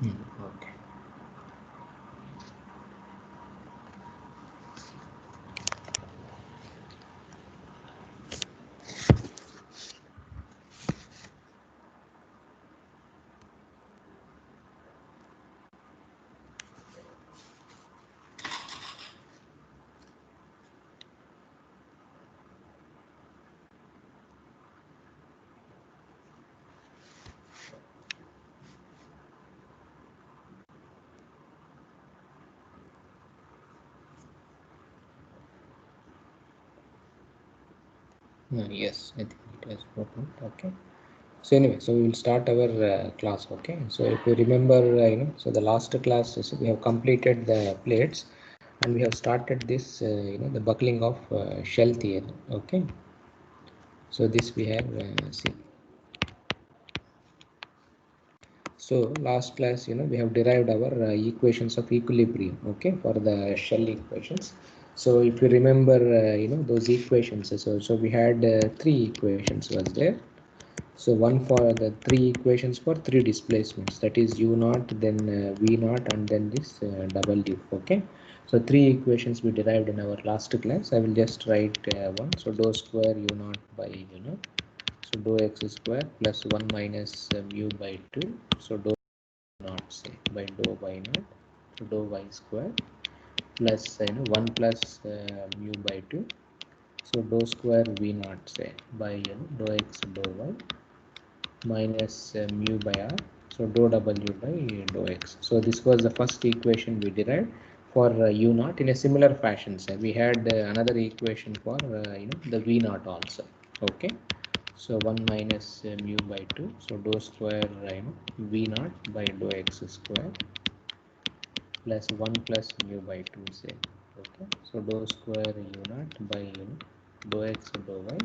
Okay. Yes, I think it has opened. Okay. So anyway, so we will start our class. Okay. So if you remember, so the last class is we have completed the plates, and we have started this, the buckling of shell theory. Okay. So this we have seen. So last class, we have derived our equations of equilibrium. Okay, for the shell equations. So if you remember, those equations. So we had three equations was there. So one for the three equations for three displacements, that is u naught, then v naught, and then this w. Okay. So three equations we derived in our last class. I will just write one. So dou square u naught by so dou x square plus 1 minus mu by 2. So dou naught say by dou y naught. So dou y square plus 1 plus mu by 2. So dou square v naught say by dou x dou y minus mu by r. So dou w by dou x. So this was the first equation we derived for u naught. In a similar fashion, so we had another equation for the v naught also. Okay. So 1 minus mu by 2. So dou square v naught by dou x square plus 1 plus mu by 2 say. Okay. So dou square u naught by dou x dou y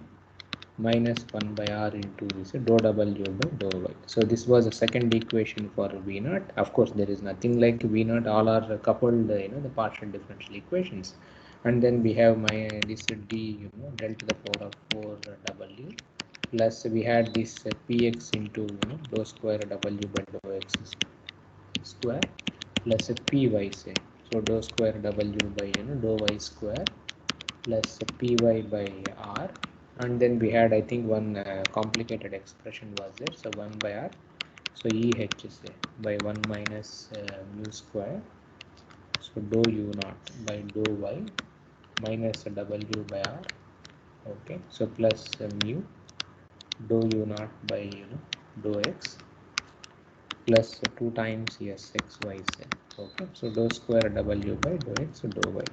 minus 1 by r into this dou w by dou y. So this was the second equation for v naught. Of course, there is nothing like v naught. All are coupled, the partial differential equations. And then we have this d, del to the power of 4 w plus we had this px into dou square w by dou x square plus py say. So dou square w by dou y square plus py by r, and then we had I think one complicated expression was there. So 1 by r, so eh say by 1 minus mu square, so dou u naught by dou y minus w by r. Okay, so plus mu dou u naught by dou x plus 2 times yes x y z. Okay, so dou square w by dou x dou y.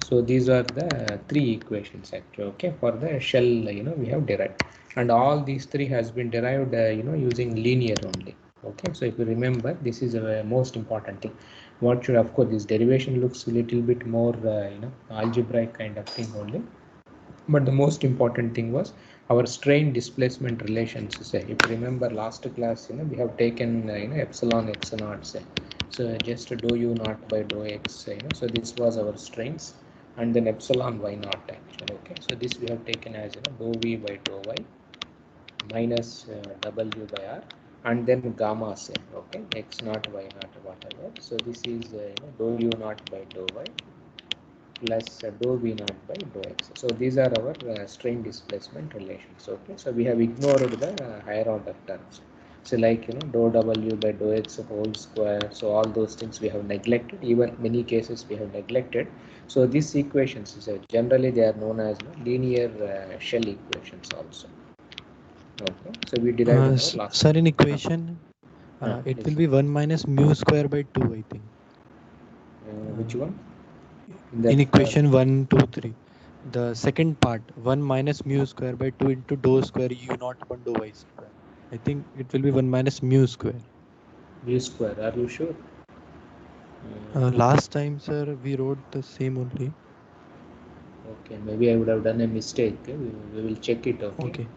So these are the three equations actually. Okay, for the shell we have derived, and all these three has been derived using linear only. Okay, so if you remember, this is a most important thing. What should, of course, this derivation looks a little bit more algebraic kind of thing only, but the most important thing was our strain displacement relations. Say if you remember last class, we have taken epsilon x naught say. So just dou u naught by dou x, so this was our strains, and then epsilon y naught actually. Okay, so this we have taken as dou v by dou y minus w by r, and then gamma say. Okay, x naught y naught whatever. So this is dou u naught by dou y plus dou v naught by dou x. So these are our strain displacement relations. Okay, so we have ignored the higher order terms. So like dou w by dou x whole square. So all those things we have neglected. Even many cases we have neglected. So these equations generally they are known as linear shell equations also. Okay, so we derived in our last. Sir, in equation, it will Yes. be 1 minus mu square by 2, I think. Which Uh, one? In in that. equation 1, 2, 3. The second part, 1 minus mu square by 2 into dou square u naught upon dou y square. I think it will be 1 minus mu square. V square. Are you sure? Last time, sir, we wrote the same only. Okay, maybe I would have done a mistake. We will check it. Okay. Okay.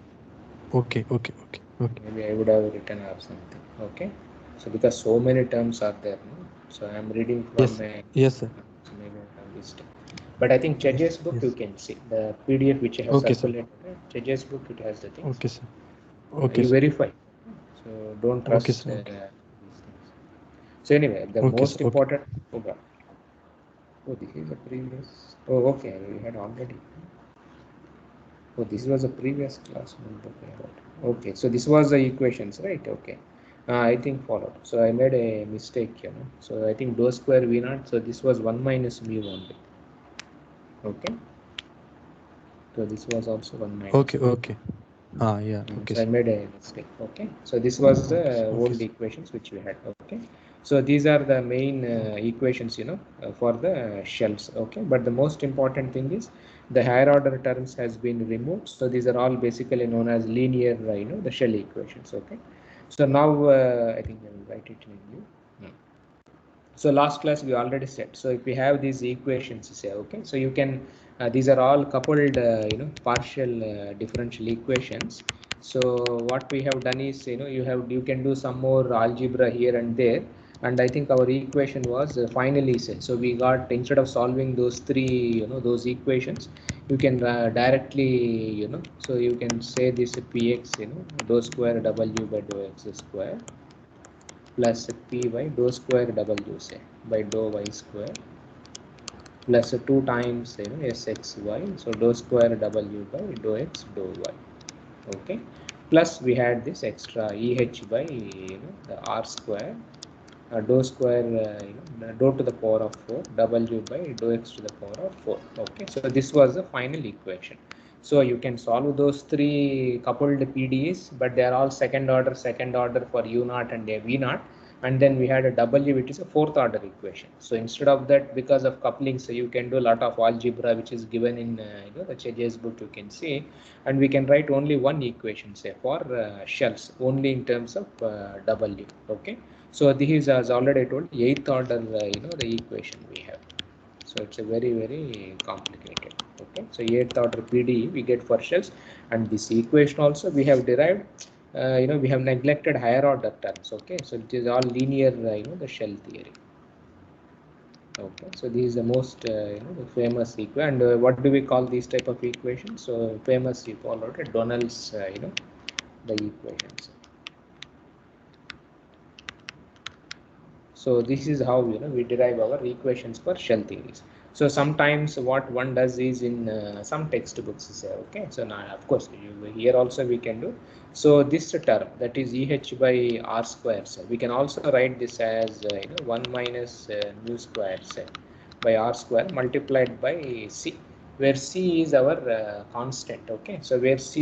Okay. Okay. Okay. Okay. Maybe I would have written or something. Okay. So because so many terms are there, no? So I am reading Yes, from sir. a. Yes, sir. So maybe I have missed. But I think Yes. Chedje's book you Yes. can see the PDF which I have Okay, sir. circulated. Chedje's book it has the things. Okay, sir. Okay, You sir. verify. So don't Okay, trust sir. Okay. these things. So anyway, the Okay, most sir. Okay. important. Oh, God. Oh, this is a previous. Oh, okay. We had already. Oh, this was a previous class. Okay, so this was the equations, right? Okay. I think followed. So I made a mistake, you know. So I think dou square V naught. So this was 1 minus mu only. Okay. So this was also 1 minus Okay. mu. Okay. Ah, yeah. Okay, So I sir. made a mistake. Okay. So this was Okay, sir. the Okay, old sir. equations which we had. Okay. So these are the main Okay. equations, you know, for the shells. Okay. But the most important thing is the higher order terms has been removed. So these are all basically known as linear, you know, the shell equations. Okay. So now I think I will write it in you. So last class we already said. So if we have these equations, say, okay, so you can these are all coupled, you know, partial differential equations. So what we have done is, you know, you can do some more algebra here and there. And I think our equation was finally set. So we got, instead of solving those three, you know, those equations, you can directly, you know, so you can say this px, you know, dou square w by dou x square plus py dou square w say by dou y square plus 2 times, you know, sxy, so dou square w by dou x dou y. Okay, plus we had this extra eh by, you know, the r square dou square, you know, dou to the power of 4 w by dou x to the power of 4. Okay, so this was the final equation. So you can solve those three coupled PDEs, but they are all second order for u naught and a v naught. And then we had a w, which is a fourth order equation. So instead of that, because of coupling, so you can do a lot of algebra which is given in, you know, the Cheje's book, you can see. And we can write only one equation, say, for shells only in terms of w. Okay, so this is, as already I told, eighth order, you know, the equation we have. So it's a very complicated. Okay, so eighth order PDE we get for shells, and this equation also we have derived. You know, we have neglected higher order terms. Okay, so it is all linear, you know, the shell theory. Okay, so this is the most, you know, the famous equation. And what do we call these type of equations? So famous, you call out Donald's, you know, the equations. So this is how, you know, we derive our equations for shell theories. So sometimes what one does is in some textbooks say, okay, so now of course here also we can do. So this term, that is eh by r square, so we can also write this as, you know, 1 minus mu square, say, by r square multiplied by c, where c is our constant. Okay, so where c,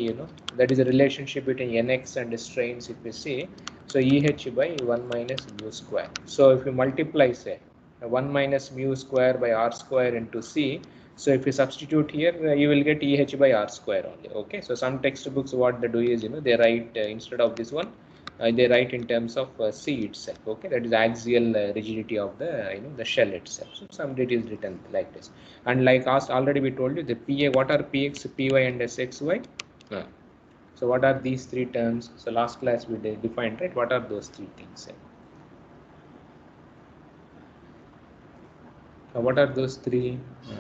you know, that is a relationship between nx and strains, if we see. So eh by 1 minus mu square. So if you multiply, say, 1 minus mu square by r square into c, so if you substitute here, you will get eh by r square only. Okay, so some textbooks, what they do is, you know, they write instead of this one, they write in terms of c itself. Okay, that is axial rigidity of the, you know, the shell itself. So some it is written like this. And like asked already, we told you the pa, what are px, py, and sxy. So what are these three terms? So last class we defined, right? What are those three things? What are those three?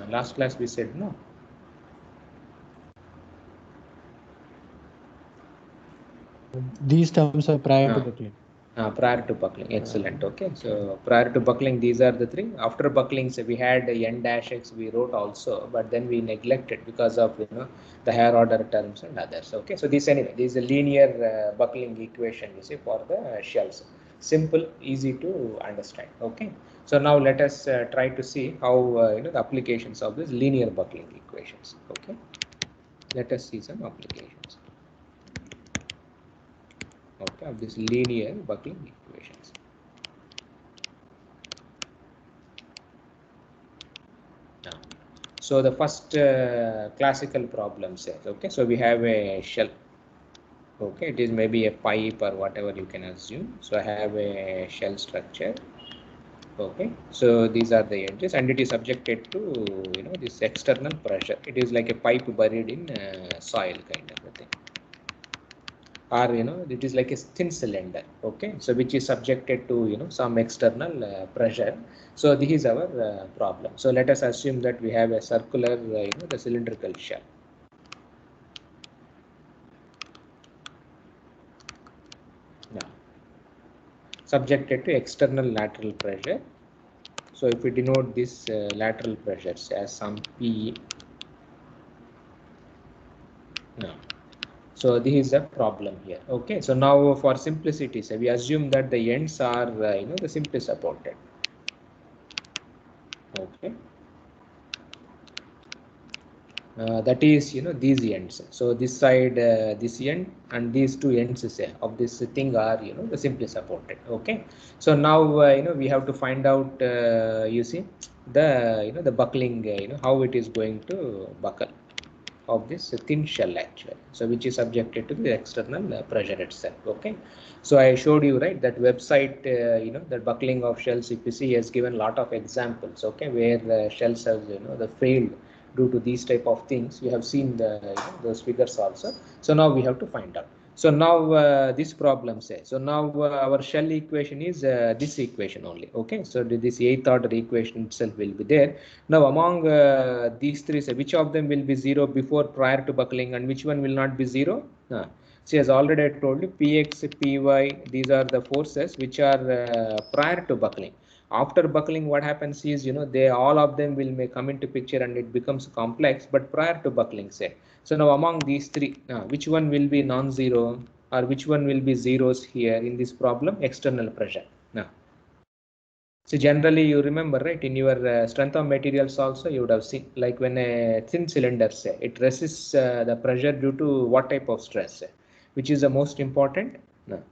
Last class we said no. These terms are prior to buckling. Prior to buckling, excellent. Okay, so prior to buckling, these are the three. After buckling, so we had n dash x we wrote also, but then we neglected because of, you know, the higher order terms and others. Okay, so this anyway, this is a linear buckling equation, you see, for the shells. Simple, easy to understand. Okay, so now let us try to see how, you know, the applications of this linear buckling equations. Okay, let us see some applications. Okay, of this linear buckling equations. So the first classical problem says, okay, so we have a shell. Okay, it is maybe a pipe or whatever you can assume. So I have a shell structure. Okay, so these are the edges, and it is subjected to, you know, this external pressure. It is like a pipe buried in soil kind of a thing. Or, you know, it is like a thin cylinder. Okay, so which is subjected to, you know, some external pressure. So this is our problem. So let us assume that we have a circular, you know, the cylindrical shell. Yeah. subjected to external lateral pressure. So if we denote this lateral pressures as some P, no. So this is a problem here. Okay, so now for simplicity, so we assume that the ends are the simply supported. Okay, that is these ends. So this side, this end, and these two ends of this thing are the simply supported. Okay, so now we have to find out you see the the buckling how it is going to buckle of this thin shell actually, so which is subjected to the external pressure itself. Okay, so I showed you right that website the buckling of shells, if you see, has given a lot of examples, okay, where the shells have the failed due to these type of things. You have seen the those figures also. So now we have to find out. So now this problem says, so now our shell equation is this equation only. Okay, so this 8th order equation itself will be there. Now among these three, so which of them will be 0 before prior to buckling and which one will not be 0? See, as already I told you, Px, Py, these are the forces which are prior to buckling. After buckling, what happens is, they all of them will may come into picture and it becomes complex, but prior to buckling, say. So now among these three, which one will be non-zero or which one will be zeros here in this problem? External pressure. Now, so generally you remember, right, in your strength of materials also you would have seen, like when a thin cylinder, say, it resists the pressure due to what type of stress, say, which is the most important? No.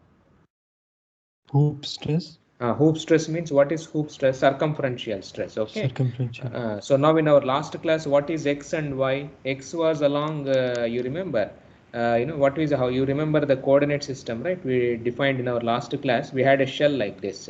Hoop stress. Hoop stress means, what is hoop stress? Circumferential stress. Okay. Circumferential. So now in our last class, what is x and y? X was along, you remember, what is, how you remember the coordinate system, right? We defined in our last class, we had a shell like this.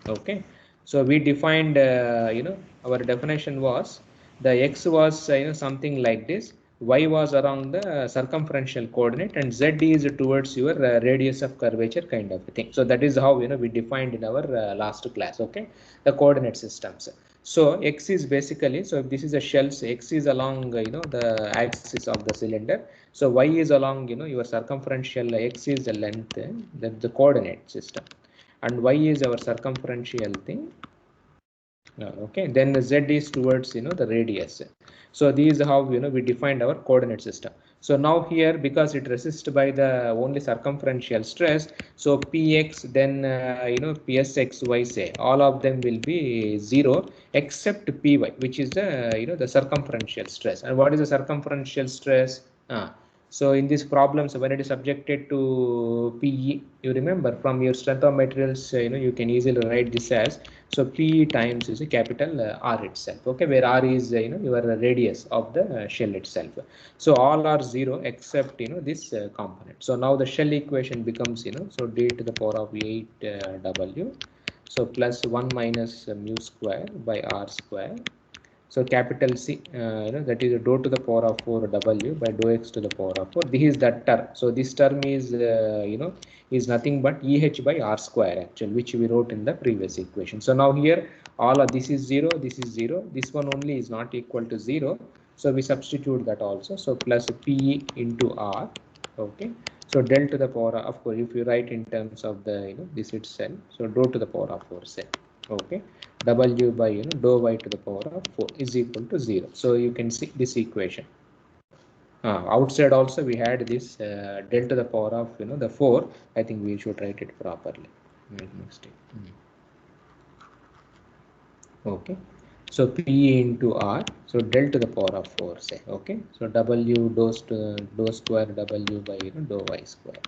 Okay. So we defined, our definition was the x was, something like this. Y was around the circumferential coordinate and Z is towards your radius of curvature kind of a thing. So that is how we defined in our last class. Okay, the coordinate systems. So x is basically, so if this is a shell, so x is along the axis of the cylinder. So y is along your circumferential, x is the length, the coordinate system, and y is our circumferential thing. Okay, then the z is towards the radius. So these is how we defined our coordinate system. So now here, because it resists by the only circumferential stress, so px, then psxy, say, all of them will be 0 except py, which is the the circumferential stress. And what is the circumferential stress? So in these problems, when it is subjected to PE, you remember from your strength of materials, you can easily write this as, so P times is a capital R itself. Okay, where R is your radius of the shell itself. So all are 0 except this component. So now the shell equation becomes so d to the power of 8 W. So plus 1 minus mu square by R square. So capital C, that is dou to the power of 4 W by dou x to the power of 4. This is that term. So this term is, is nothing but EH by R square actually, which we wrote in the previous equation. So now here, all of this is 0, this is 0. This one only is not equal to 0. So we substitute that also. So plus P into R. Okay. So del to the power of 4, if you write in terms of the, this itself. So dou to the power of 4, say. Okay, W by dou y to the power of 4 is equal to 0. So you can see this equation. Outside also we had this del to the power of the 4. I think we should write it properly. Next. Okay, so P into R, so del to the power of 4, say. Okay, so W dou square W by dou y square.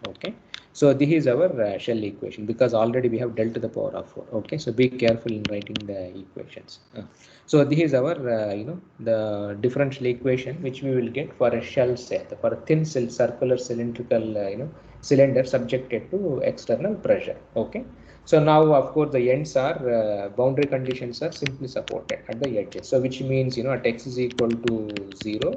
Okay, so this is our shell equation, because already we have del to the power of 4. Okay, so be careful in writing the equations. So this is our the differential equation which we will get for a shell set, for a thin circular cylindrical cylinder subjected to external pressure. Okay, so now of course the ends are boundary conditions are simply supported at the edges, so which means at x is equal to 0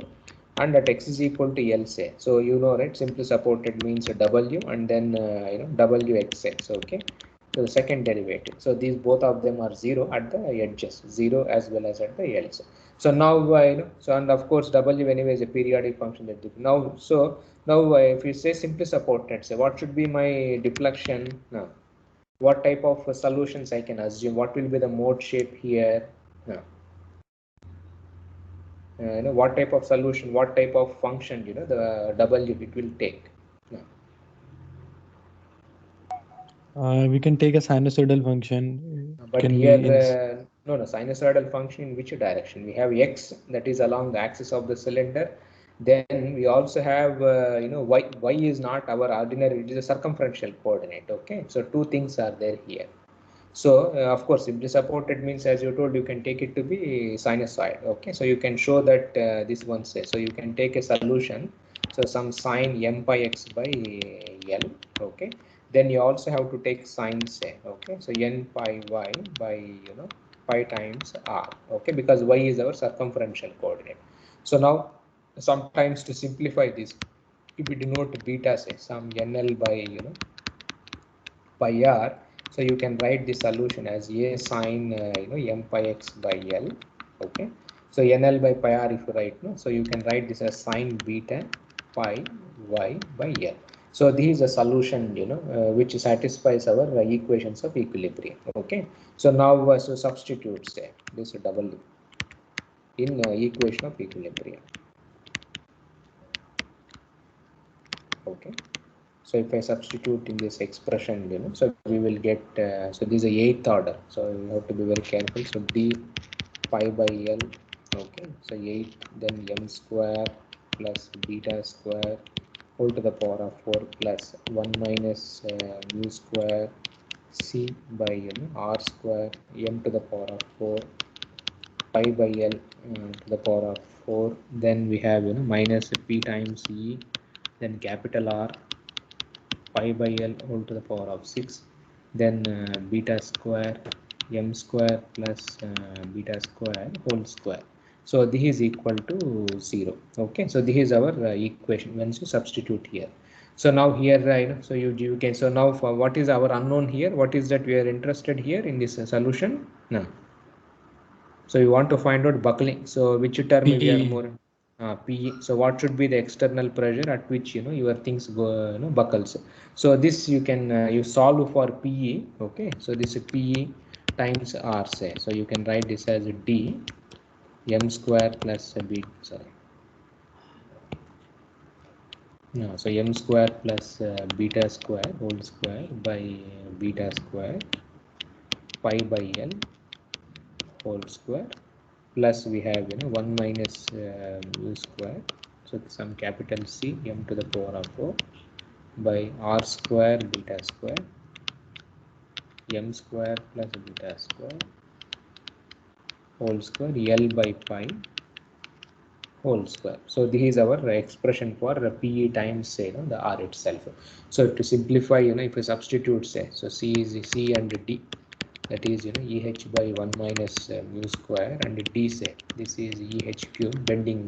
and at x is equal to L, say. So right, simply supported means W and then Wxx. Okay, so the second derivative. So these both of them are 0 at the edges, 0 as well as at the L's. So now so, and of course W anyway is a periodic function that now. So now if you say simply supported, say, what should be my deflection? what type of solutions I can assume, what will be the mode shape here, what type of solution, what type of function, the W it will take. We can take a sinusoidal function. But Can here, be in no, sinusoidal function in which direction? We have x, that is along the axis of the cylinder. Then we also have, y is not our ordinary, it is a circumferential coordinate. Okay, so two things are there here. So of course, simply supported means, as you told, you can take it to be sinusoid. Okay, so you can show that this one says, so you can take a solution, so some sine m pi x by L. Okay, then you also have to take sine say. Okay, so n pi y by pi times r. Okay, because y is our circumferential coordinate. So now sometimes to simplify this, if we denote beta say some nl by pi r, so you can write the solution as a sine m pi x by L. Okay, so nl by pi r if you write, no, so you can write this as sine beta pi y by L. So this is a solution which satisfies our equations of equilibrium. Okay, so now so substitute say this double in equation of equilibrium. Okay, so if I substitute in this expression, so we will get, so this is a 8th order, so you have to be very careful. So d pi by L, okay, so 8, then m square plus beta square whole to the power of 4 plus 1 minus mu square c by r square m to the power of 4 pi by L to the power of 4. Then we have minus p times e, then capital R pi by L whole to the power of 6, then beta square m square plus beta square whole square. So this is equal to 0. Okay, so this is our equation once you substitute here. So now here, so you can, so now for what is our unknown here, what is that we are interested here in this solution? No. So you want to find out buckling. So which term we are more? PE. So what should be the external pressure at which your things go buckles. So this you can you solve for PE. Okay, so this is PE times R say. So you can write this as D m square plus b. Sorry. No, so m square plus beta square whole square by beta square pi by L whole square plus we have 1 minus mu square, so some capital C m to the power of 4 by r square beta square m square plus beta square whole square L by pi whole square. So this is our expression for PE times say the R itself. So to simplify, if you substitute say, so C is C and D, that is EH by 1 minus mu square, and D say this is EH cube bending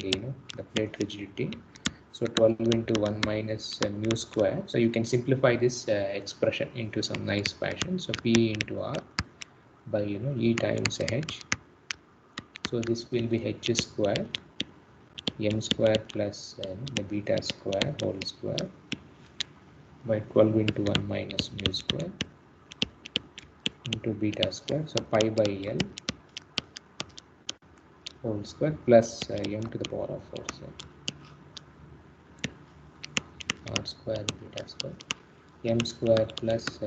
the plate rigidity, so 12 into 1 minus mu square. So you can simplify this expression into some nice fashion. So P into R by E times H, so this will be H square m square plus the beta square whole square by 12 into 1 minus mu square into beta square, so pi by L whole square plus m to the power of 4, so r square beta square m square plus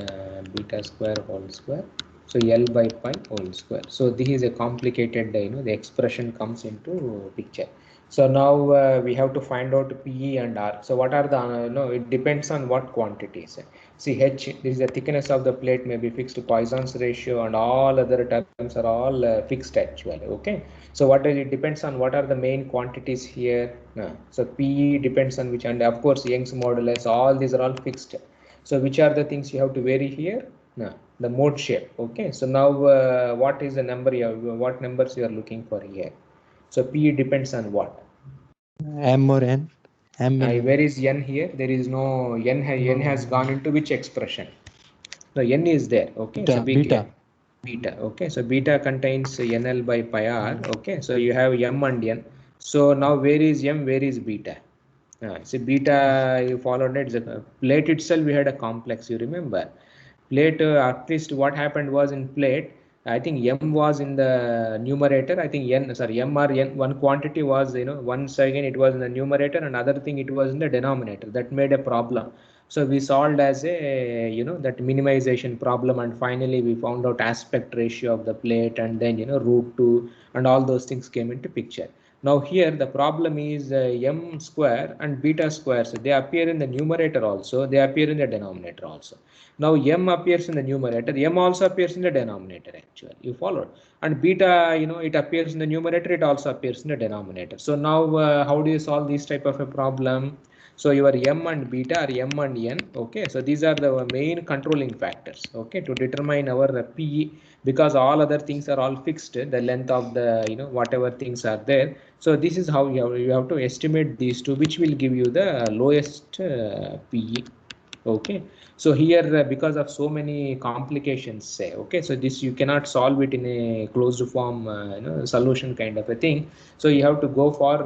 beta square whole square, so L by pi whole square. So this is a complicated, the expression comes into picture. So now we have to find out PE and R. So what are the, it depends on what quantities. See H, this is the thickness of the plate may be fixed, Poisson's ratio and all other terms are all fixed actually. Okay, so what is it depends on what are the main quantities here. So PE depends on which, and of course Young's modulus, all these are all fixed. So which are the things you have to vary here? The mode shape. Okay, so now what is the number what numbers you are looking for here? So P depends on what? M or N. Where is N here? There is no N. N has gone into which expression? So N is there. Okay, so beta. Beta. Okay, so beta contains NL by pi R. Okay, so you have M and N. So now where is M? Where is beta? So beta, you followed it. The plate itself we had a complex, you remember. plate, at least what happened was in plate, I think m was in the numerator. I think m or n, one quantity was, once again it was in the numerator, and other thing it was in the denominator. That made a problem. So we solved as a, that minimization problem, and finally we found out aspect ratio of the plate, and then, root 2, and all those things came into picture. Now here the problem is m square and beta square. So they appear in the numerator also, they appear in the denominator also. Now m appears in the numerator, m also appears in the denominator actually. You followed. And beta, it appears in the numerator, it also appears in the denominator. So now how do you solve this type of a problem? So your m and beta are m and n. Okay, so these are the main controlling factors, okay, to determine our PE, because all other things are all fixed, the length of the, whatever things are there. So this is how you have to estimate these two, which will give you the lowest PE. Okay, so here because of so many complications, say, okay, so this you cannot solve it in a closed form solution kind of a thing. So you have to go for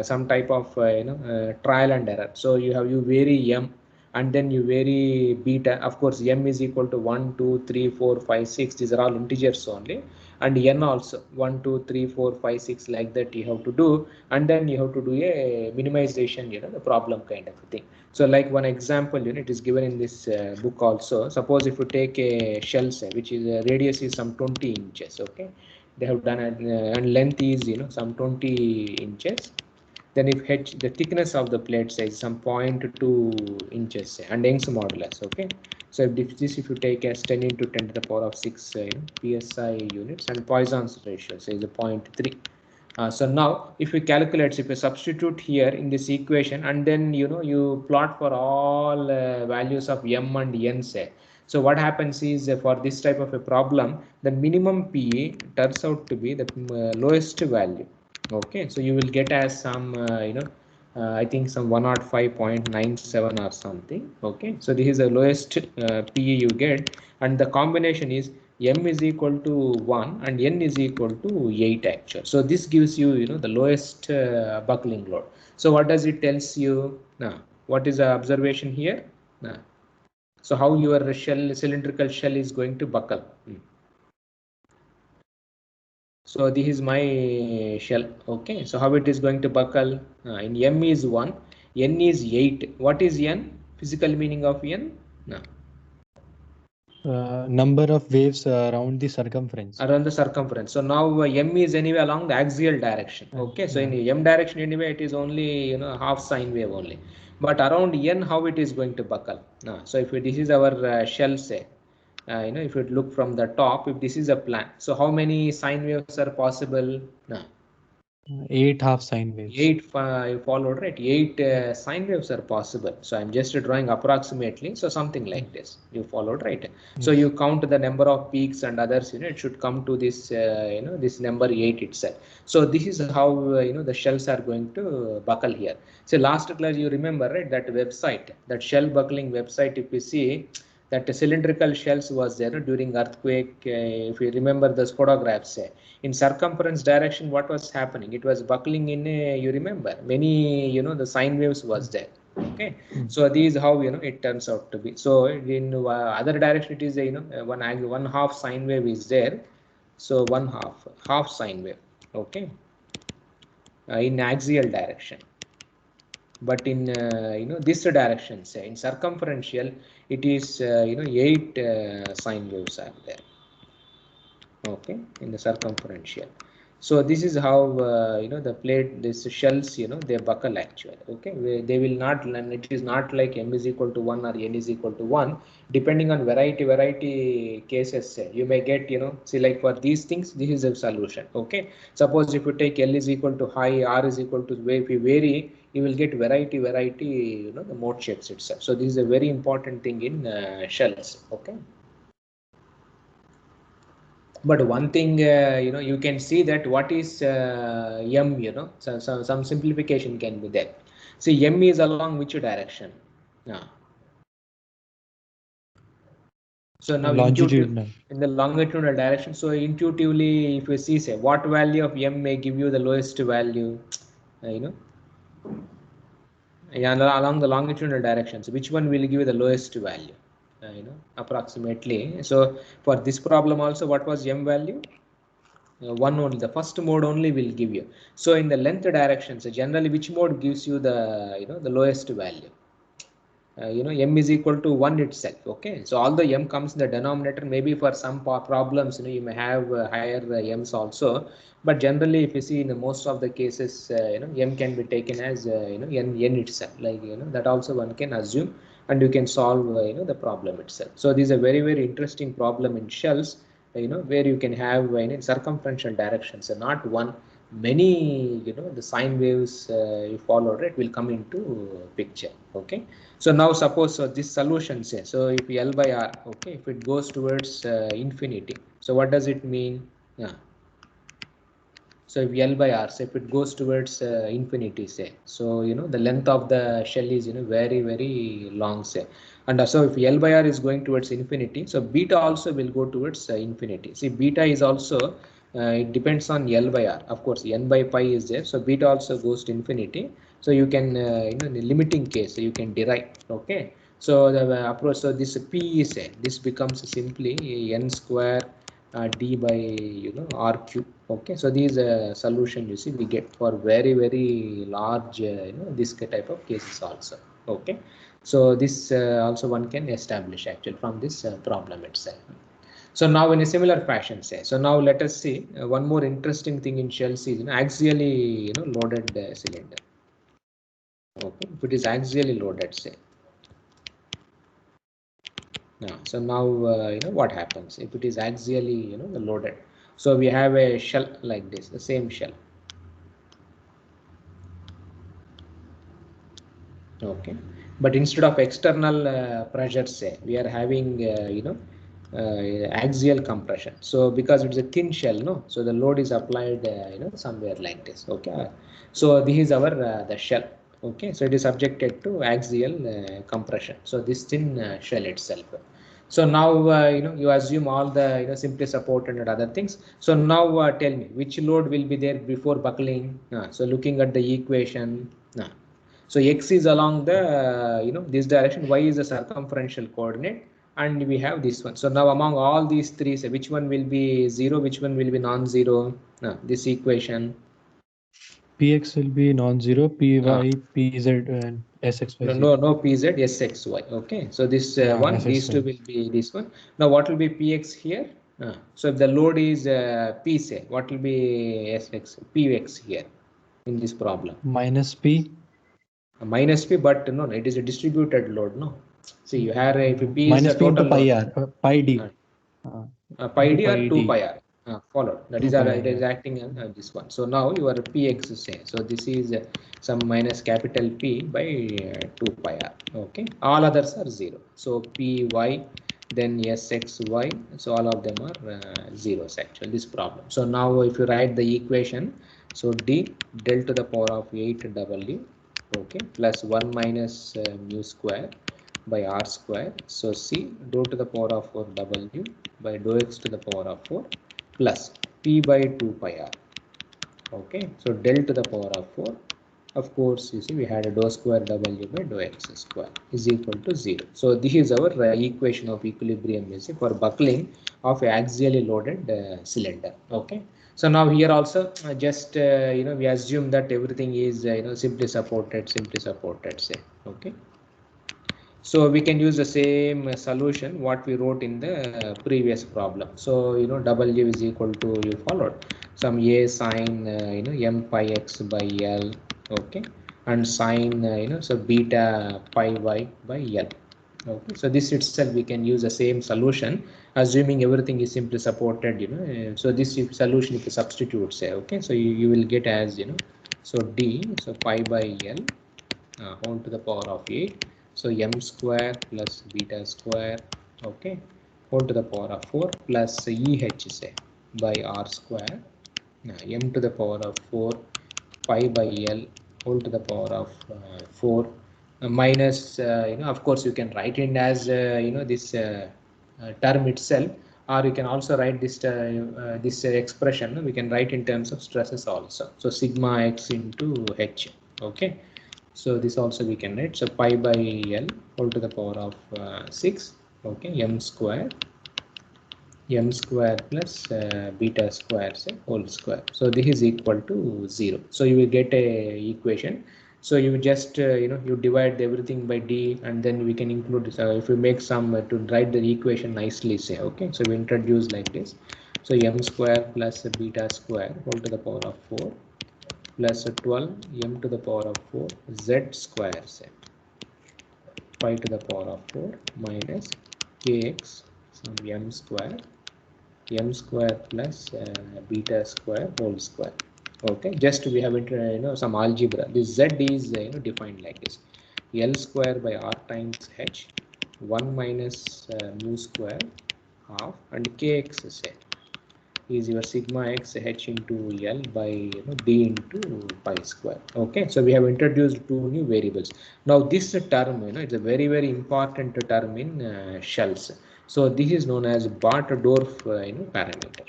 some type of trial and error. So you vary m, and then you vary beta. Of course m is equal to 1 2 3 4 5 6, these are all integers only, and n also 1 2 3 4 5 6, like that you have to do, and then you have to do a minimization, the problem kind of a thing. So like one example, it is given in this book also. Suppose if you take a shell, say, which is radius is some 20 inches, okay, they have done it, and length is some 20 inches. Then if h, the thickness of the plate, say, is some 0.2 inches, say, and Young's modulus, okay. So if you take as 10 into 10 to the power of 6 psi units, and Poisson's ratio, say, is a 0.3. So now if you calculate, if you substitute here in this equation, and then you plot for all values of m and n, say, so what happens is for this type of a problem, the minimum PE turns out to be the lowest value. Okay, so you will get as some I think some 105.97 or something. Okay, so this is the lowest PE you get, and the combination is m is equal to 1 and n is equal to 8 actually. So this gives you the lowest buckling load. So what does it tells you now? What is the observation here now? So how your shell, cylindrical shell, is going to buckle? So this is my shell. Okay, so how it is going to buckle? In m is 1, n is 8. What is n? Physical meaning of n? No. Number of waves around the circumference. Around the circumference. So now m is anyway along the axial direction. Okay, so in m direction anyway it is only half sine wave only. But around n, how it is going to buckle? So if this is our shell, say, if you look from the top, if this is a plan, so how many sine waves are possible? 8 half sine waves. 8, you followed, right? 8 sine waves are possible. So I'm just drawing approximately. So something like this, you followed, right? Yes. So you count the number of peaks and others, it should come to this, this number 8 itself. So this is how, the shells are going to buckle here. So last class, you remember, right? That website, that shell buckling website, if you see, that cylindrical shells was there during earthquake. If you remember the photographs, in circumference direction, what was happening? It was buckling in you remember many, the sine waves was there. Okay, so these how it turns out to be. So in other direction, it is one half sine wave is there. So one half sine wave. Okay, in axial direction. But in this direction, say in circumferential, it is 8 sine waves are there. Okay, in the circumferential. So this is how the plate, this shells, they buckle actually. Okay, they will not, it is not like m is equal to 1 or n is equal to 1. Depending on variety cases, say, you may get see, like for these things, this is a solution. Okay, suppose if you take L is equal to high, R is equal to if you vary, you will get variety the mode shapes itself. So this is a very important thing in shells. Okay. But one thing, you can see that what is m, so some simplification can be there. See, m is along which direction? So now longitudinal. in the longitudinal direction. So intuitively, if you see, say, what value of m may give you the lowest value, yeah, along the longitudinal directions, which one will give you the lowest value? approximately. So for this problem also, what was m value? One only, the first mode only will give you. So in the length direction, so generally which mode gives you the the lowest value? M is equal to 1 itself. Okay, so although m comes in the denominator, maybe for some problems you may have higher m's also, but generally if you see in the most of the cases m can be taken as n itself, like that also one can assume, and you can solve the problem itself. So this is a very very interesting problem in shells, where you can have circumferential directions, so not one, many the sine waves you followed, it will come into picture. Okay, so now suppose this solution say, so if L by R, okay, if it goes towards infinity, so what does it mean? Yeah. So if L by R, so if it goes towards infinity, say, so the length of the shell is very very long, say, and so if L by R is going towards infinity, so beta also will go towards infinity. See, beta is also it depends on L by R. Of course, n by pi is there, so beta also goes to infinity. So you can in the limiting case, so you can derive. Okay, so the approach. So this P is this becomes simply n square d by r cube. Okay, so these solution you see we get for very very large this type of cases also. Okay, so this also one can establish actually from this problem itself. So now in a similar fashion, say, so now let us see one more interesting thing in shells is axially loaded cylinder. Okay, if it is axially loaded, say. Now, so now what happens if it is axially loaded? So we have a shell like this, the same shell. Okay, but instead of external pressure, say, we are having axial compression. So because it's a thin shell, no, so the load is applied somewhere like this. Okay, so this is our the shell. Okay, so it is subjected to axial compression. So this thin shell itself. So now you assume all the simply supported and other things. So now tell me which load will be there before buckling. So looking at the equation. So x is along the this direction, y is the circumferential coordinate, and we have this one. So now among all these three, say which one will be 0, which one will be non-zero? This equation. Px will be non-zero, Py, Pz, and Sxy. No pz, sxy. Okay, so this one, these two will be this one. Now what will be px here? So if the load is p, say, what will be sx, px here in this problem? Minus P. Minus p, but no, it is a distributed load, no. See, you have if p is minus the P into total pi load. r, pi d. Pi Into d or pi 2 d. pi r. Followed. That is pi it is acting on this one. So now your px is say. So this is some minus capital P by 2 pi r. Okay. All others are 0. So py, then sxy. So all of them are zeros actually. This problem. So now if you write the equation, so d del to the power of 8w. Okay, plus 1 minus mu square by r square. So c dou to the power of 4w by dou x to the power of 4 plus p by 2 pi r. Okay, so del to the power of 4. Of course, you see we had a dou square w by dou x square is equal to 0. So this is our equation of equilibrium, you see, for buckling of a axially loaded cylinder. Okay. So now here also just we assume that everything is simply supported, say. Okay. So we can use the same solution what we wrote in the previous problem. So W is equal to, you followed, some a sine m pi x by L. Okay, and sine so beta pi y by L. Okay, so this itself we can use the same solution, assuming everything is simply supported. So this solution if you substitute, say, okay, so you will get as so d, so pi by L whole to the power of 8. So m square plus beta square, okay, whole to the power of 4 plus eh, say, by r square, m to the power of 4 pi by L whole to the power of 4 minus of course you can write it as this term itself, or you can also write this expression we can write in terms of stresses also. So sigma x into h. Okay, so this also we can write. So pi by L whole to the power of 6. Okay, m square plus beta square, say, whole square. So this is equal to 0. So you will get a equation. So you just you divide everything by d, and then we can include if we make some to write the equation nicely, say. Okay, so we introduce like this. So m square plus beta square whole to the power of 4 plus 12 m to the power of 4 z square, say, 5 to the power of 4 minus kx some m square plus beta square whole square. Okay, just we have some algebra. This z is defined like this: l square by r times h 1 minus mu square half, and kx is your sigma x h into l by d into pi square. Okay, so we have introduced two new variables. Now this term, it's a very very important term in shells. So this is known as Bartdorf parameter.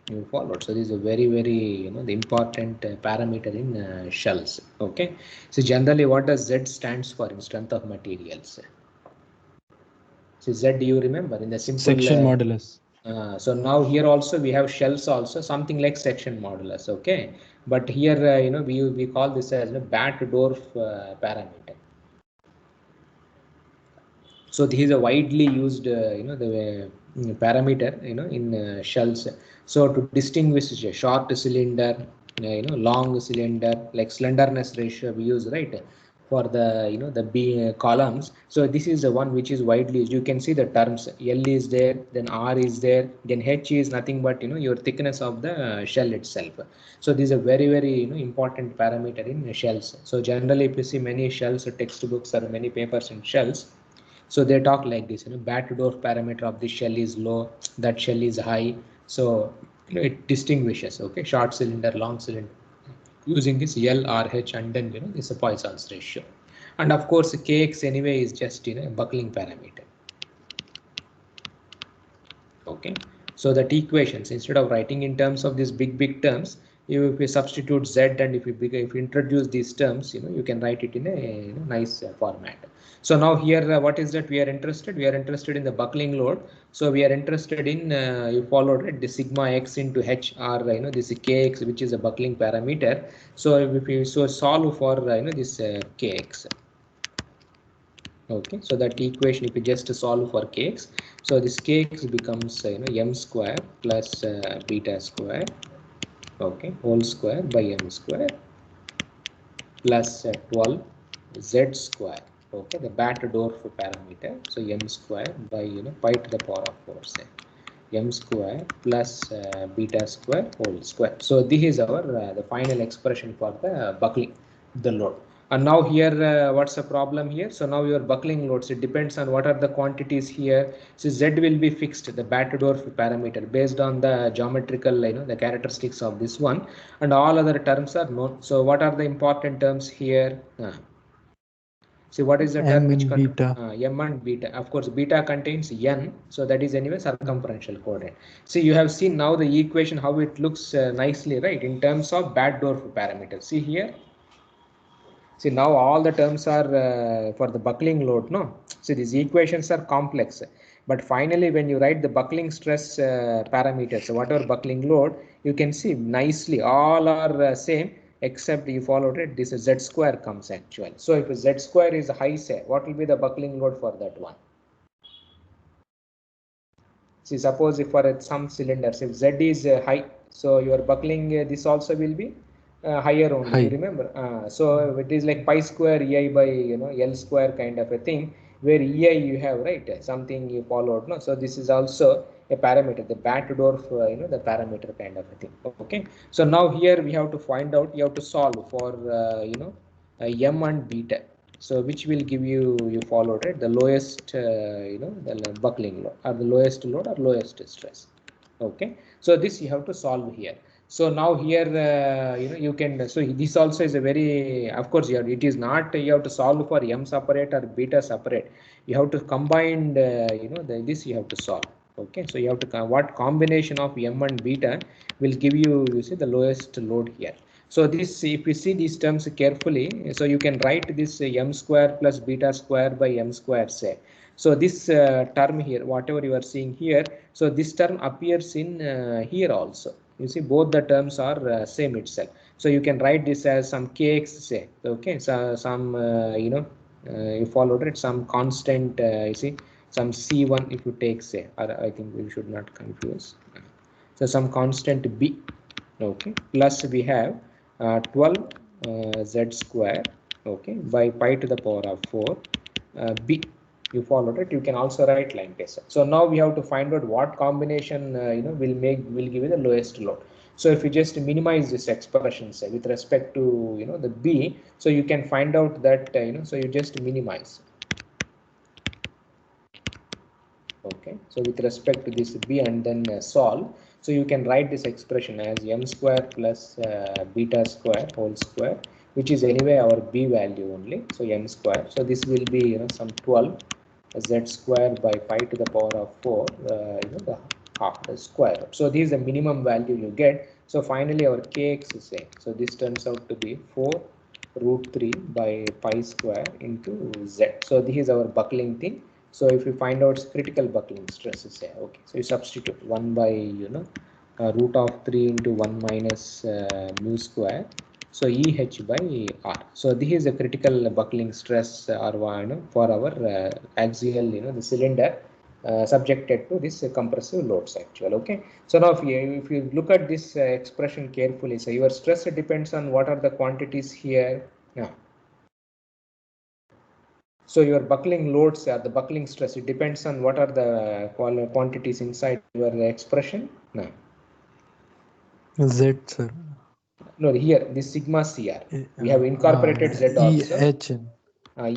You followed. So this is a very very the important parameter in shells. Okay, so generally what does Z stands for in strength of materials? So Z, do you remember in the simple section modulus? So now here also we have shells also, something like section modulus. Okay, but here we call this as Bartdorf parameter. So this is a widely used the parameter in shells. So to distinguish a short cylinder, long cylinder, like slenderness ratio we use, right, for the the B columns. So this is the one which is widely used. You can see the terms: L is there, then R is there, then H is nothing but your thickness of the shell itself. So this is a very very important parameter in shells. So generally if you see many shells textbooks or many papers in shells, so they talk like this: Bartdorf parameter of this shell is low, that shell is high. So it distinguishes, okay, short cylinder, long cylinder, using this L, R, H, and then this is a Poisson's ratio. And of course Kx anyway is just a buckling parameter. Okay, so that equations, instead of writing in terms of these big terms, if you substitute z, and if you introduce these terms, you can write it in a nice format. So now here what is that we are interested? We are interested in the buckling load. So we are interested in you followed it, the sigma x into h, or this kx, which is a buckling parameter. So if you solve for this kx. Okay, so that equation, if you just solve for kx, so this kx becomes m square plus beta square, okay, whole square by m square plus 12 z square, okay, the Bartdorf parameter. So m square by pi to the power of 4, say, m square plus beta square whole square. So this is our the final expression for the buckling, the load. And now here what's the problem here? So now your buckling loads, it depends on what are the quantities here. So z will be fixed, the Bartdorf parameter, based on the geometrical the characteristics of this one, and all other terms are known. So what are the important terms here? See, what is the term M which and beta. m and beta? Of course, beta contains n, so that is anyway circumferential coordinate. See, you have seen now the equation how it looks nicely, right, in terms of Bartdorf parameter. See here. See, now all the terms are for the buckling load, no? See, these equations are complex, but finally when you write the buckling stress parameters, so whatever buckling load, you can see nicely all are same, except you followed it, this z square comes actually. So if z square is high, say, what will be the buckling load for that one? See, suppose if for some cylinders, if z is high, so your buckling this also will be higher only. High. You remember? So it is like pi square ei by l square kind of a thing, where ei you have, right, something you followed, no? So this is also a parameter, the Bartdorf the parameter kind of a thing. Okay, so now here we have to find out, you have to solve for m and beta. So which will give you followed it, the lowest the buckling load, or the lowest load or lowest stress. Okay, so this you have to solve here. So now here you can, so this also is a very, of course it is not you have to solve for m separate or beta separate, you have to combine this you have to solve. Okay, so you have to what combination of m and beta will give you see the lowest load here. So this, if you see these terms carefully, so you can write this m square plus beta square by m square, say. So this term here, whatever you are seeing here, so this term appears in here also. You see both the terms are same itself. So you can write this as some kx, say. Okay, so some you followed it, some constant, you see, some c1 if you take, say, or I think we should not confuse. So some constant b, okay, plus we have 12 z square, okay, by pi to the power of 4 b. You followed it. You can also write like this. So now we have to find out what combination will give you the lowest load. So if you just minimize this expression, say, with respect to the b, so you can find out that so you just minimize. Okay, so with respect to this b and then solve, so you can write this expression as m square plus beta square whole square, which is anyway our b value only, so m square. So this will be some 12 z square by pi to the power of 4, the half, the square root. So this is the minimum value you get. So finally our kx is same. So this turns out to be 4 root 3 by pi square into z. So this is our buckling thing. So if you find out critical buckling stress is there, okay, so you substitute 1 by root of 3 into 1 minus mu square, so EH by R. So this is a critical buckling stress or for our axial, the cylinder subjected to this compressive loads actual. Okay, so now if you look at this expression carefully, so your stress depends on what are the quantities here. Yeah. So your buckling loads or the buckling stress, it depends on what are the quantities inside your expression. No. Z, sir. No, here this sigma CR. We have incorporated Z also. EHN.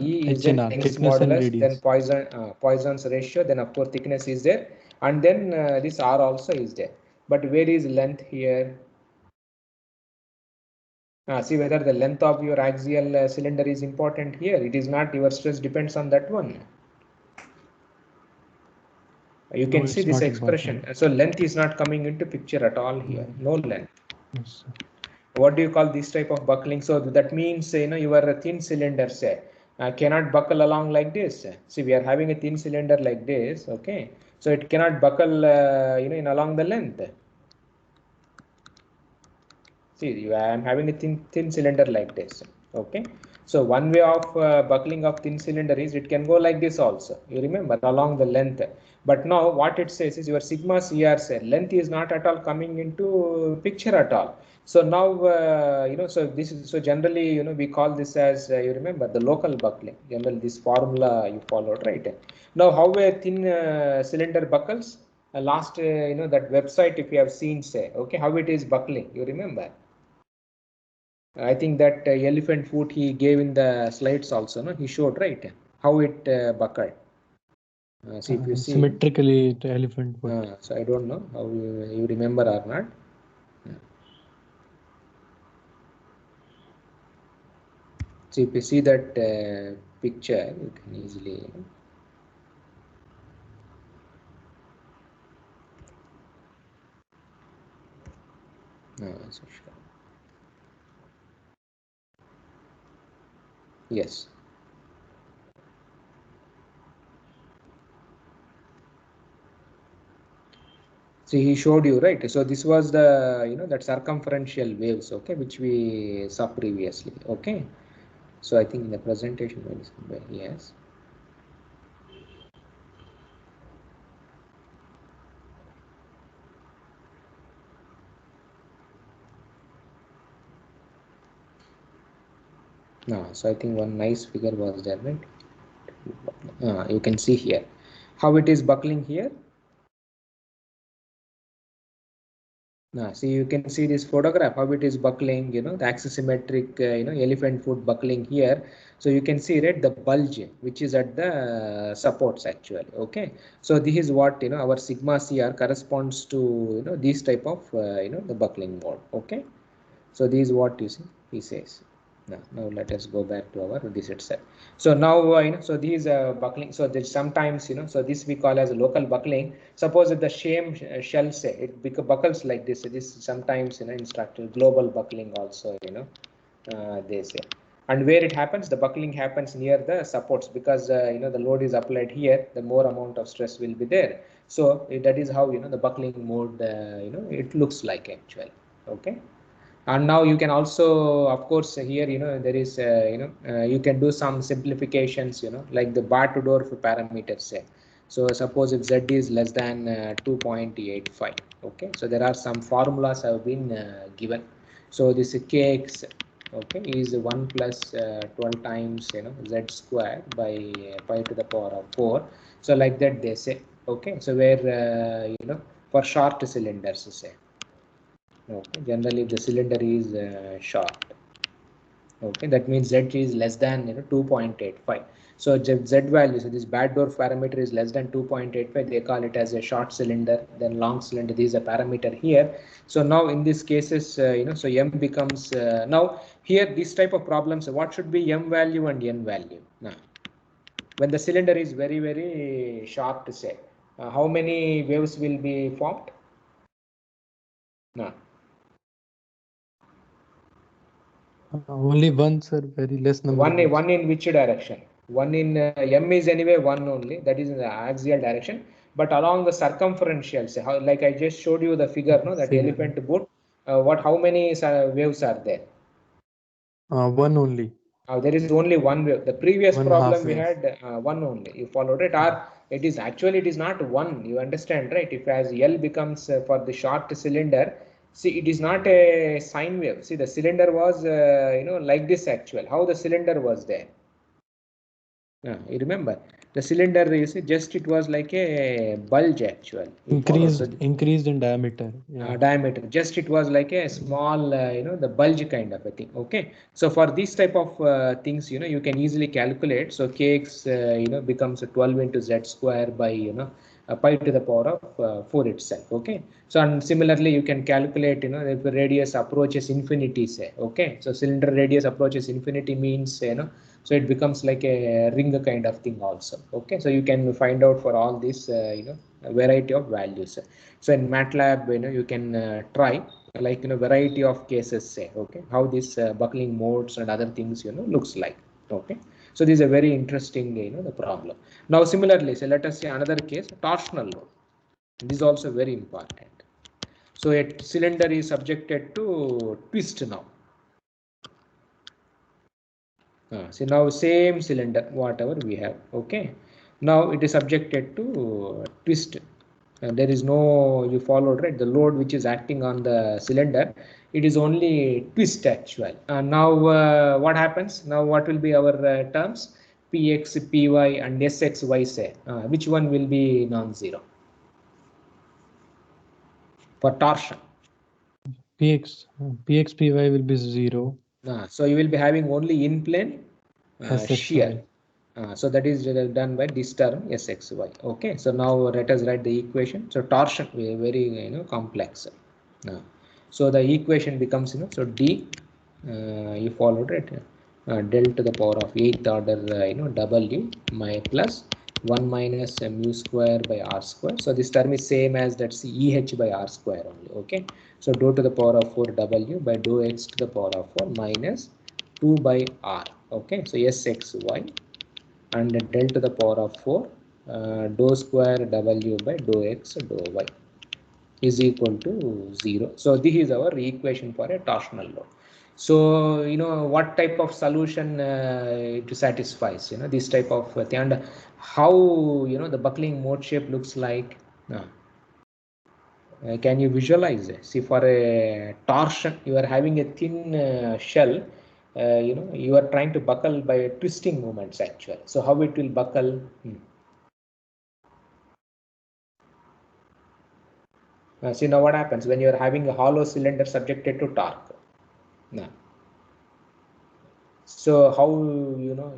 E is the HNR, Young's thickness and modulus, then radius. Poisson's ratio, then of course thickness is there, and then this R also is there. But where is length here? See whether the length of your axial cylinder is important here. It is not. Your stress depends on that one. You can see this expression. Important. So length is not coming into picture at all here. No length. Yes, sir. What do you call this type of buckling? So that means your thin cylinder, say, cannot buckle along like this. See, we are having a thin cylinder like this. Okay, so it cannot buckle in along the length. See, I am having a thin cylinder like this. Okay, so one way of buckling of thin cylinder is it can go like this also. You remember along the length. But now what it says is your sigma CR length is not at all coming into picture at all. So now so this is, so generally we call this as you remember the local buckling. Generally this formula you followed, right? Now how a thin cylinder buckles? Last that website, if you have seen, say, okay, how it is buckling, you remember? I think that elephant foot he gave in the slides also, no? He showed, right, how it buckled. See, if you see symmetrically the elephant foot. So I don't know how you remember or not. So if you see that picture, you can easily. So sure. Yes. See, he showed you, right? So this was the that circumferential waves, okay, which we saw previously. Okay. So I think in the presentation, yes. No, so I think one nice figure was there, right? You can see here how it is buckling here. See, you can see this photograph how it is buckling, the axisymmetric elephant foot buckling here. So you can see, right, the bulge which is at the supports actually. Okay, so this is what our sigma CR corresponds to this type of the buckling mode. Okay, so this is what you see he says. Now let us go back to our this itself. So now so these buckling. So there's sometimes so this we call as a local buckling. Suppose if the same shell say it buckles like this. This sometimes instructor global buckling also they say. And where it happens, the buckling happens near the supports because the load is applied here. The more amount of stress will be there. So that is how the buckling mode it looks like actually. Okay. And now you can also of course here there is you can do some simplifications like the Bartendorf parameters say. So suppose if z is less than 2.85, okay, so there are some formulas have been given. So this kx okay is 1 plus 12 times z square by pi to the power of 4. So like that they say, okay, so where for short cylinders say. Okay, generally the cylinder is short. Okay, that means z is less than 2.85. So z value, so this Bartendorf parameter is less than 2.85. They call it as a short cylinder. Then long cylinder, this is a parameter here. So now in these cases, so m becomes now here this type of problems. What should be m value and n value? Now, when the cylinder is very short, to say, how many waves will be formed? Now. Only one, sir. Very less number. One in which direction? One in m is anyway one only. That is in the axial direction. But along the circumferential, say how, like I just showed you the figure, no, that figure. Elephant boot. How many waves are there? One only. There is only one wave. The previous one problem we had one only. You followed it. Or it is actually it is not one. You understand, right? If as L becomes for the short cylinder. See, it is not a sine wave. See, the cylinder was, like this actual. How the cylinder was there? You remember the cylinder is just it was like a bulge actual. Increased in diameter. Yeah. Diameter. Just it was like a small, the bulge kind of a thing. Okay. So for this type of things, you can easily calculate. So kx, becomes 12 into z square by, pi to the power of 4 itself. Okay. So and similarly, you can calculate, if the radius approaches infinity, say. Okay. So cylinder radius approaches infinity means, so it becomes like a ring kind of thing also. Okay. So you can find out for all this, a variety of values. So in MATLAB, you can try like variety of cases, say, okay, how this buckling modes and other things looks like. Okay, so this is a very interesting the problem. Now similarly, so let us say another case, torsional load. This is also very important. So a cylinder is subjected to twist now. So now same cylinder, whatever we have, okay. Now it is subjected to twist. There is no, you followed, right? The load which is acting on the cylinder, it is only twist actual. Now what happens? Now what will be our terms? Px, Py and Sxy say. Which one will be non-zero? For torsion. Px, Py will be 0. So you will be having only in plane shear. So that is done by this term Sxy. Okay, so now let us write the equation. So torsion very complex. So the equation becomes so d you followed it del to the power of 8th order w my plus 1 minus mu square by r square. So this term is same as that's eh by r square only. Okay, so dou to the power of 4w by dou x to the power of 4 minus 2 by r. Okay, so Sxy and del to the power of 4 dou square w by dou x dou y is equal to 0. So this is our equation for a torsional load. So what type of solution it satisfies this type of thing, and how the buckling mode shape looks like. Can you visualize it? See, for a torsion, you are having a thin shell. You are trying to buckle by twisting movements actually. So how it will buckle? See now what happens when you are having a hollow cylinder subjected to torque. Now, so how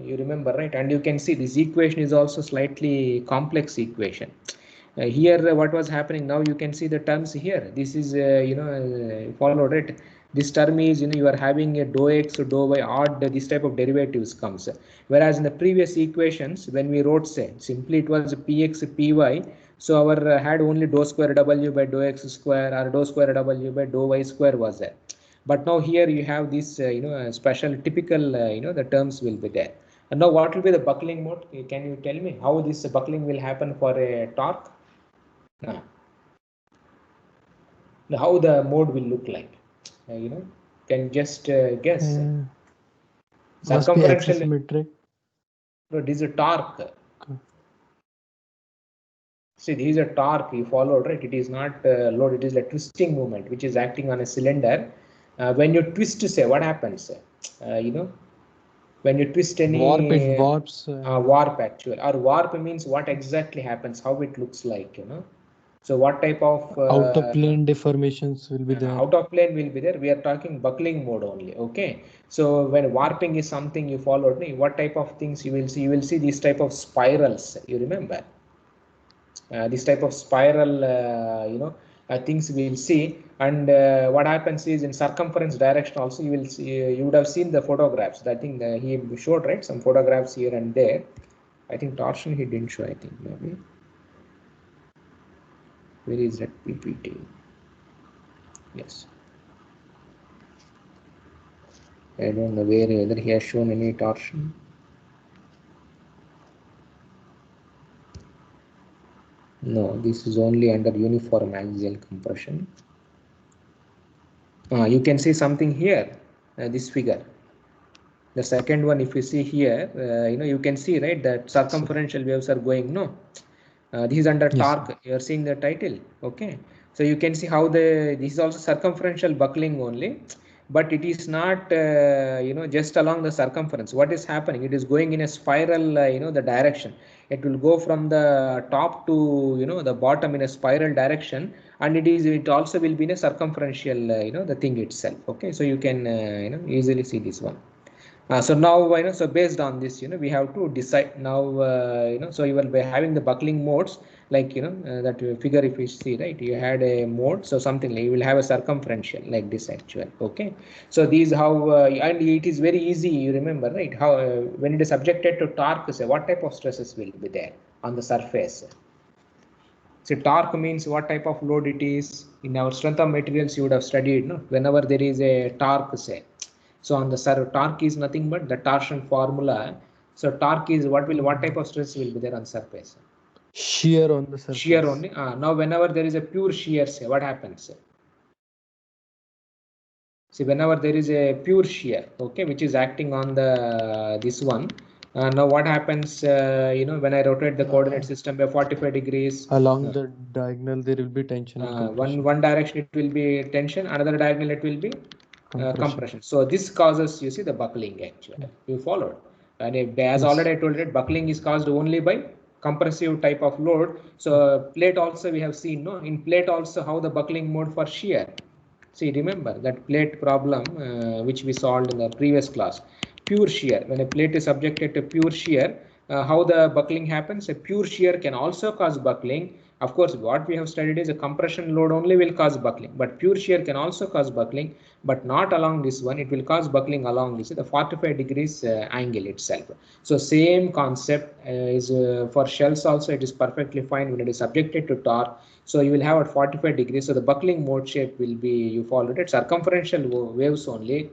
you remember, right? And you can see this equation is also slightly complex equation. Here what was happening, now you can see the terms here. This is followed, right? This term is, you are having a dou x or dou y odd, this type of derivatives comes. Whereas in the previous equations, when we wrote, say, simply it was px, py, so our had only dou square w by dou x square or dou square w by dou y square was there. But now here you have this, special typical, the terms will be there. And now what will be the buckling mode? Can you tell me how this buckling will happen for a torque? Now, how the mode will look like? Can just guess. Must be Circumferential. axisymmetric. No, this is a torque. Okay. See, this is a torque you followed, right? It is not load. It is a twisting movement which is acting on a cylinder. When you twist, say, what happens? When you twist any Warp, it warps. Warp actually, or warp means what exactly happens, how it looks like, so what type of out of plane deformations will be there. Out of plane will be there. We are talking buckling mode only. Okay, so when warping is something you followed, what type of things you will see? You will see these type of spirals. You remember this type of spiral, things we will see. And what happens is in circumference direction also you will see, you would have seen the photographs. I think he showed, right, some photographs here and there. I think torsion he didn't show, I think maybe. Where is that PPT? Yes. I don't know whether he has shown any torsion. No, this is only under uniform axial compression. You can see something here, this figure. The second one, if you see here, you can see, right, that circumferential waves are going, no? This is under torque. You are seeing the title. Okay. So you can see how this is also circumferential buckling only, but it is not, just along the circumference. What is happening? It is going in a spiral, the direction. It will go from the top to, the bottom in a spiral direction, and it also will be in a circumferential, the thing itself. Okay. So you can, easily see this one. So now, so based on this, we have to decide now, so you will be having the buckling modes, like, that figure, if you see, right, you had a mode, so something like you will have a circumferential like this actual. Okay. So these how, and it is very easy, you remember, right, how, when it is subjected to torque, say, what type of stresses will be there on the surface. So torque means what type of load it is. In our strength of materials, you would have studied, no? Whenever there is a torque, say. So on the torque is nothing but the torsion formula. So torque is what type of stress will be there on surface? Shear on the surface. Shear only. Now whenever there is a pure shear, say, what happens? See, whenever there is a pure shear, okay, which is acting on the this one. Now what happens, when I rotate the coordinate system by 45 degrees? Along the diagonal there will be tension and compression. One direction it will be tension, another diagonal it will be compression. So this causes, you see, the buckling actually. You followed. And as already I told you, buckling is caused only by compressive type of load. So plate also we have seen, no? In plate also how the buckling mode for shear. See, remember that plate problem which we solved in the previous class. Pure shear, when a plate is subjected to pure shear, how the buckling happens? A pure shear can also cause buckling. Of course, what we have studied is a compression load only will cause buckling, but pure shear can also cause buckling, but not along this one. It will cause buckling along this, the 45 degrees angle itself. So same concept is for shells also. It is perfectly fine when it is subjected to torque. So you will have at 45 degrees. So the buckling mode shape will be, you followed it, circumferential waves only,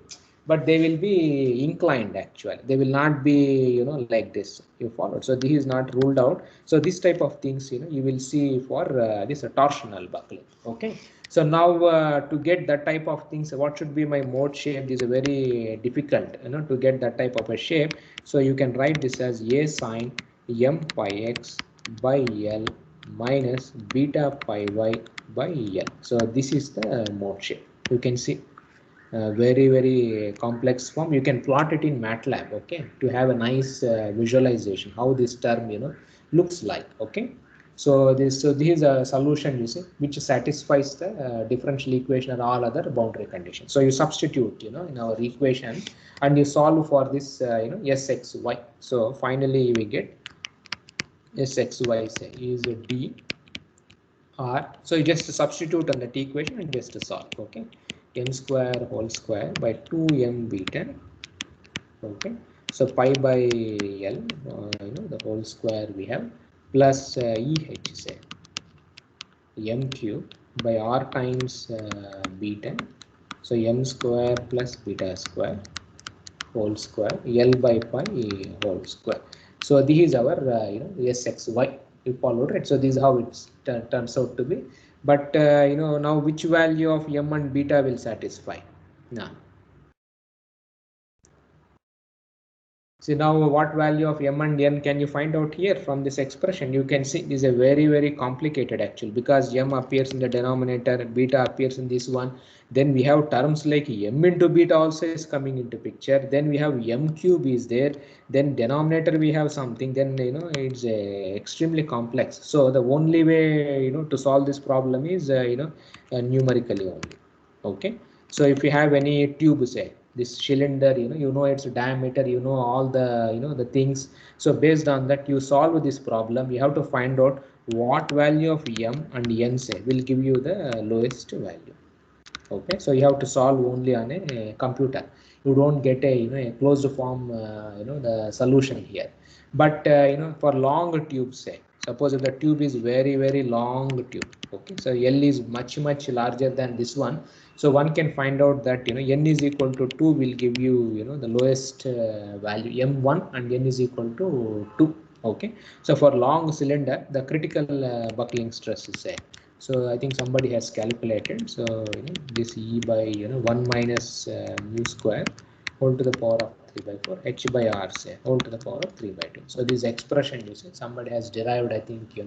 but they will be inclined actually. They will not be, like this. You followed. So this is not ruled out. So this type of things, you will see for this torsional buckling. Okay. So now to get that type of things, what should be my mode shape? This is very difficult, to get that type of a shape. So you can write this as A sine m pi x by L minus beta pi y by L. So this is the mode shape. You can see very complex form. You can plot it in MATLAB, okay, to have a nice visualization how this term, looks like. Okay. So this is a solution, you see, which satisfies the differential equation and all other boundary conditions. So you substitute, in our equation, and you solve for this, Sxy. So finally we get Sxy, say, is d r. So you just substitute on that equation and just solve. Okay. n square whole square by 2m beta. Okay, so pi by l, the whole square we have, plus eh say m cube by r times beta. So m square plus beta square whole square, l by pi whole square. So this is our sxy. You followed, right? So this is how it turns out to be. But now which value of m and beta will satisfy? Now see, now what value of m and n can you find out here from this expression? You can see this is a very complicated actually, because m appears in the denominator, beta appears in this one. Then we have terms like m into beta also is coming into picture. Then we have m cube is there. Then denominator we have something. Then it's extremely complex. So the only way to solve this problem is numerically only. Okay. So if you have any tube, say this cylinder, its diameter, all the the things. So based on that you solve this problem. You have to find out what value of m and n say will give you the lowest value. Okay, so you have to solve only on a computer. You don't get a a closed form the solution here. But for long tubes, say suppose if the tube is very long tube. Okay, so l is much larger than this one. So one can find out that n is equal to 2 will give you the lowest value m1, and n is equal to 2. Okay, so for long cylinder the critical buckling stress is say. So I think somebody has calculated. So this E by 1 minus mu square whole to the power of 3 by 4 h by r say whole to the power of 3 by 2. So this expression you see somebody has derived. I think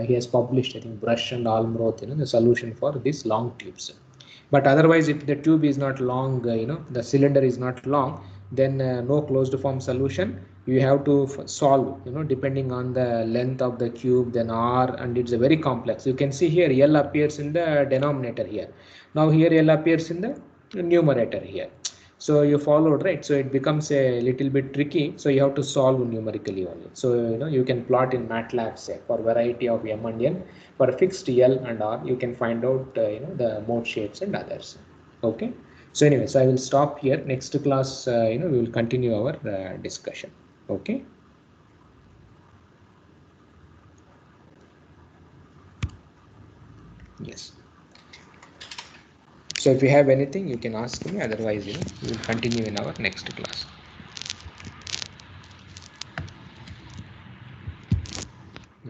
he has published, I think, Brush and Almroth, the solution for this long tubes. But otherwise, if the tube is not long, the cylinder is not long, then no closed form solution. You have to solve, depending on the length of the cube, then r, and it's a very complex. You can see here l appears in the denominator here. Now here l appears in the numerator here. So you followed, right? So it becomes a little bit tricky. So you have to solve numerically only. So you can plot in MATLAB, say for variety of m and n, for fixed l and r you can find out the mode shapes and others. Okay, so anyway, so I will stop here. Next class we will continue our discussion. Okay. Yes. So if you have anything you can ask me, otherwise we will continue in our next class.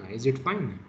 Is it fine?